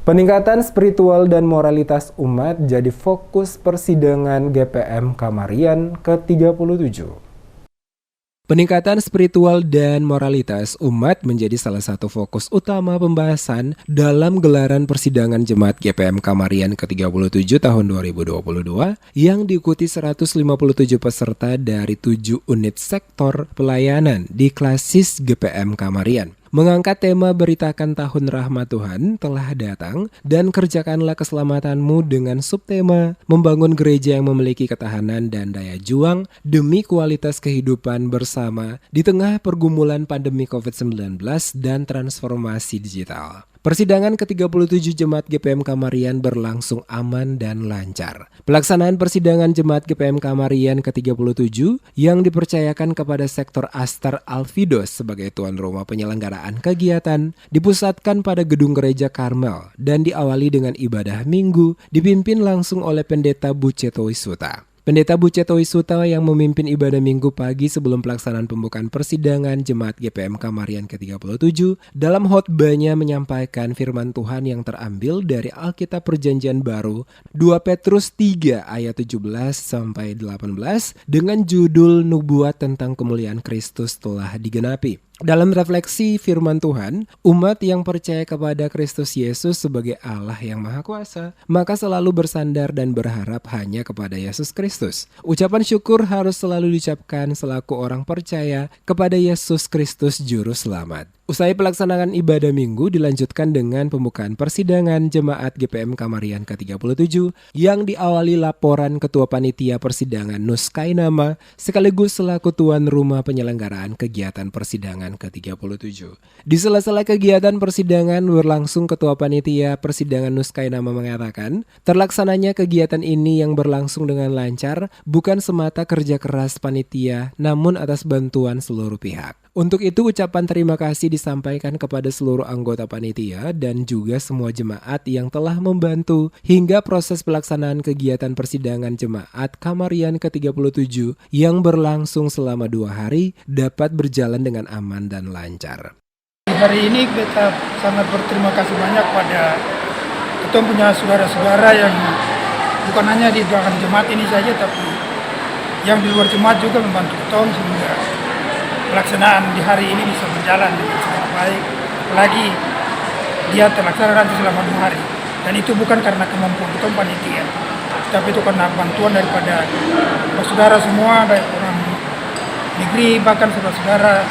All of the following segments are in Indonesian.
Peningkatan spiritual dan moralitas umat jadi fokus persidangan GPM Kamarian ke-37. Peningkatan spiritual dan moralitas umat menjadi salah satu fokus utama pembahasan dalam gelaran persidangan Jemaat GPM Kamarian ke-37 tahun 2022 yang diikuti 157 peserta dari 7 unit sektor pelayanan di klasis GPM Kamarian. Mengangkat tema beritakan tahun rahmat Tuhan telah datang dan kerjakanlah keselamatanmu dengan subtema membangun gereja yang memiliki ketahanan dan daya juang demi kualitas kehidupan bersama di tengah pergumulan pandemi COVID-19 dan transformasi digital. Persidangan ke-37 Jemaat GPM Kamarian berlangsung aman dan lancar. Pelaksanaan persidangan Jemaat GPM Kamarian ke-37 yang dipercayakan kepada sektor Astar Alfidos sebagai tuan rumah penyelenggaraan kegiatan dipusatkan pada gedung gereja Karmel dan diawali dengan ibadah minggu dipimpin langsung oleh Pendeta Buceto Wisuta. Pendeta Buceto Wisuta yang memimpin ibadah minggu pagi sebelum pelaksanaan pembukaan persidangan Jemaat GPM Kamarian ke-37 dalam khotbahnya menyampaikan firman Tuhan yang terambil dari Alkitab Perjanjian Baru 2 Petrus 3 ayat 17-18 dengan judul Nubuat tentang kemuliaan Kristus telah digenapi. Dalam refleksi firman Tuhan, umat yang percaya kepada Kristus Yesus sebagai Allah yang Maha Kuasa, maka selalu bersandar dan berharap hanya kepada Yesus Kristus. Ucapan syukur harus selalu diucapkan selaku orang percaya kepada Yesus Kristus Juru Selamat. Usai pelaksanaan ibadah minggu dilanjutkan dengan pembukaan persidangan Jemaat GPM Kamarian ke-37 yang diawali laporan Ketua Panitia Persidangan Nuskainama sekaligus selaku tuan rumah penyelenggaraan kegiatan persidangan ke-37. Di sela-sela kegiatan persidangan berlangsung Ketua Panitia Persidangan Nuskainama mengatakan, terlaksananya kegiatan ini yang berlangsung dengan lancar bukan semata kerja keras panitia namun atas bantuan seluruh pihak. Untuk itu ucapan terima kasih disampaikan kepada seluruh anggota panitia dan juga semua jemaat yang telah membantu hingga proses pelaksanaan kegiatan persidangan Jemaat Kamarian ke-37 yang berlangsung selama 2 hari dapat berjalan dengan aman dan lancar. Hari ini kita sangat berterima kasih banyak pada kita punya saudara-saudara yang bukan hanya di dalam jemaat ini saja tapi yang di luar jemaat juga membantu kita sehingga pelaksanaan di hari ini bisa berjalan dengan sangat baik, apalagi dia terlaksana nanti selama 2 hari. Dan itu bukan karena kemampuan kita panitia, tapi itu karena bantuan daripada saudara semua, baik orang negeri bahkan saudara-saudara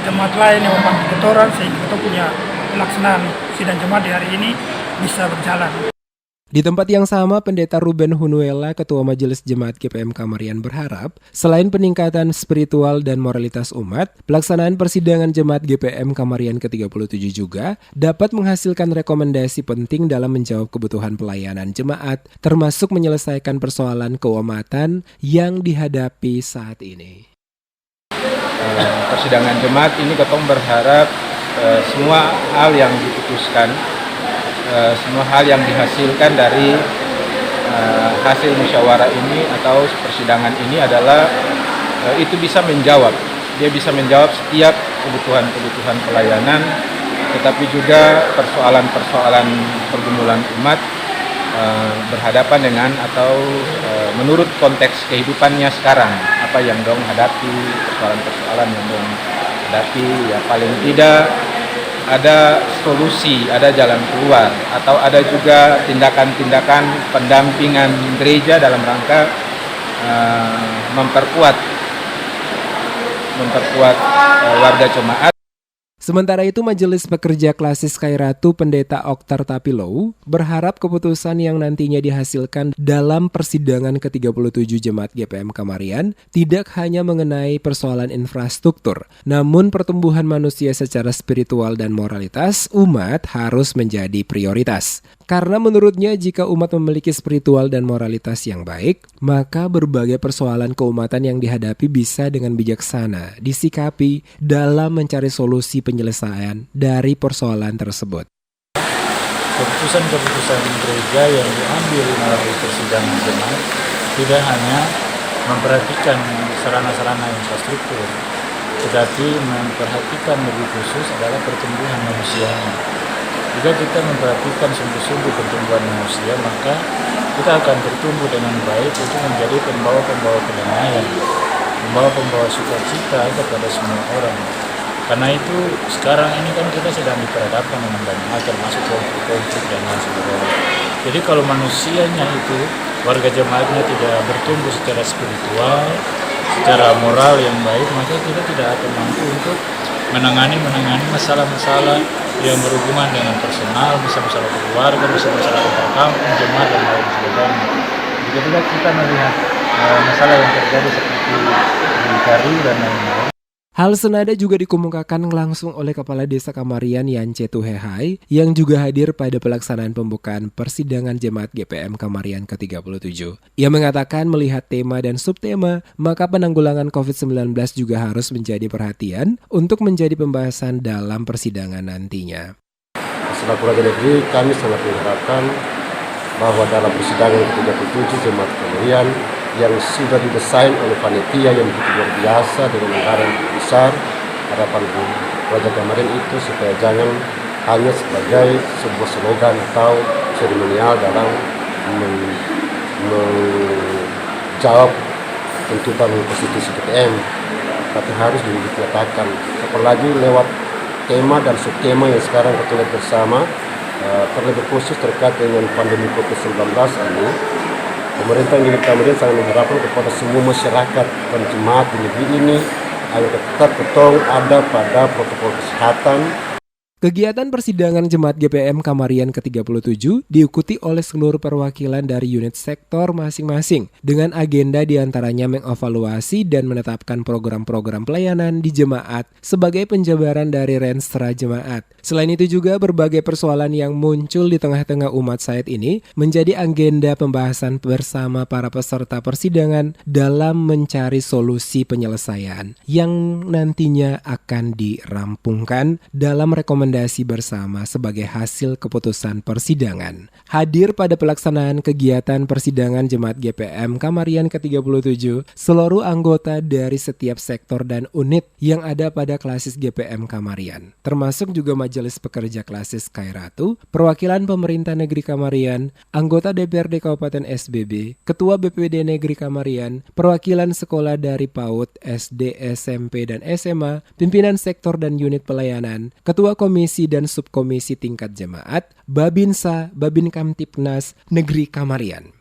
jemaat lain yang membantu kita orang sehingga kita punya pelaksanaan sidang jemaat di hari ini bisa berjalan. Di tempat yang sama, Pendeta Ruben Hunuela, Ketua Majelis Jemaat GPM Kamarian berharap, selain peningkatan spiritual dan moralitas umat, pelaksanaan persidangan Jemaat GPM Kamarian ke-37 juga dapat menghasilkan rekomendasi penting dalam menjawab kebutuhan pelayanan jemaat, termasuk menyelesaikan persoalan keumatan yang dihadapi saat ini. Persidangan jemaat ini ketong berharap semua hal yang diputuskan, semua hal yang dihasilkan dari hasil musyawarah ini atau persidangan ini adalah itu bisa menjawab. Dia bisa menjawab setiap kebutuhan-kebutuhan pelayanan, tetapi juga persoalan-persoalan pergumulan umat berhadapan dengan atau menurut konteks kehidupannya sekarang, apa yang dong hadapi, persoalan-persoalan yang dong hadapi, ya paling tidak ada solusi, ada jalan keluar, atau ada juga tindakan-tindakan pendampingan gereja dalam rangka memperkuat warga jemaat. Sementara itu, Majelis Pekerja Klasis Kairatu Pendeta Oktar Tapilou berharap keputusan yang nantinya dihasilkan dalam persidangan ke-37 Jemaat GPM Kamarian tidak hanya mengenai persoalan infrastruktur, namun pertumbuhan manusia secara spiritual dan moralitas umat harus menjadi prioritas. Karena menurutnya jika umat memiliki spiritual dan moralitas yang baik, maka berbagai persoalan keumatan yang dihadapi bisa dengan bijaksana disikapi dalam mencari solusi penyelesaian dari persoalan tersebut. Keputusan-keputusan gereja yang diambil melalui persidangan jemaat tidak hanya memperhatikan sarana-sarana infrastruktur, tetapi memperhatikan lebih khusus adalah pertumbuhan manusianya. Jika kita memperhatikan sungguh-sungguh pertumbuhan manusia, maka kita akan bertumbuh dengan baik untuk menjadi pembawa-pembawa kedamaian, pembawa-pembawa sukacita kepada semua orang. Karena itu sekarang ini kan kita sedang diperhadapkan dengan banyak hal, termasuk konflik dan lain sebagainya. Jadi kalau manusianya itu, warga jemaatnya tidak bertumbuh secara spiritual, secara moral yang baik, maka kita tidak akan mampu untuk menangani masalah-masalah yang berhubungan dengan personal, masalah keluarga, masalah antar kampung, jemaat dan lain sebagainya. Ketika kita melihat masalah yang terjadi seperti di Kari dan lain-lain. Hal senada juga dikemukakan langsung oleh Kepala Desa Kamarian Yance Tuhehai yang juga hadir pada pelaksanaan pembukaan persidangan Jemaat GPM Kamarian ke-37. Ia mengatakan melihat tema dan subtema, maka penanggulangan COVID-19 juga harus menjadi perhatian untuk menjadi pembahasan dalam persidangan nantinya. Selaku Raja Negeri, kami sangat mengharapkan bahwa dalam persidangan ke-37 Jemaat Kamarian yang sudah didesain oleh panitia yang begitu luar biasa dengan anggaran besar, harapan Raja Kamarian itu supaya jangan hanya sebagai sebuah slogan atau seremonial dalam menjawab tuntutan konstitusi GPM, tapi harus dinyatakan, apalagi lewat tema dan subtema yang sekarang kita lihat bersama, terlebih khusus terkait dengan pandemi COVID-19 ini. Pemerintah Negeri Kamarian sangat mengharapkan kepada semua masyarakat dan jemaat di negeri ini agar tetap betul ada pada protokol kesehatan. Kegiatan persidangan Jemaat GPM Kamarian ke-37 diikuti oleh seluruh perwakilan dari unit sektor masing-masing dengan agenda diantaranya mengevaluasi dan menetapkan program-program pelayanan di jemaat sebagai penjabaran dari renstra jemaat. Selain itu juga berbagai persoalan yang muncul di tengah-tengah umat saat ini menjadi agenda pembahasan bersama para peserta persidangan dalam mencari solusi penyelesaian yang nantinya akan dirampungkan dalam rekomendasi bersama sebagai hasil keputusan persidangan. Hadir pada pelaksanaan kegiatan persidangan Jemaat GPM Kamarian ke-37 seluruh anggota dari setiap sektor dan unit yang ada pada klasis GPM Kamarian, termasuk juga Majelis Pekerja Klasis Kairatu, perwakilan pemerintah negeri Kamarian, anggota DPRD Kabupaten SBB, Ketua BPD Negeri Kamarian, perwakilan sekolah dari PAUD, SD, SMP, dan SMA, pimpinan sektor dan unit pelayanan, Ketua Komisi dan Subkomisi tingkat jemaat, Babinsa, Babin Kamtipnas, Negeri Kamarian.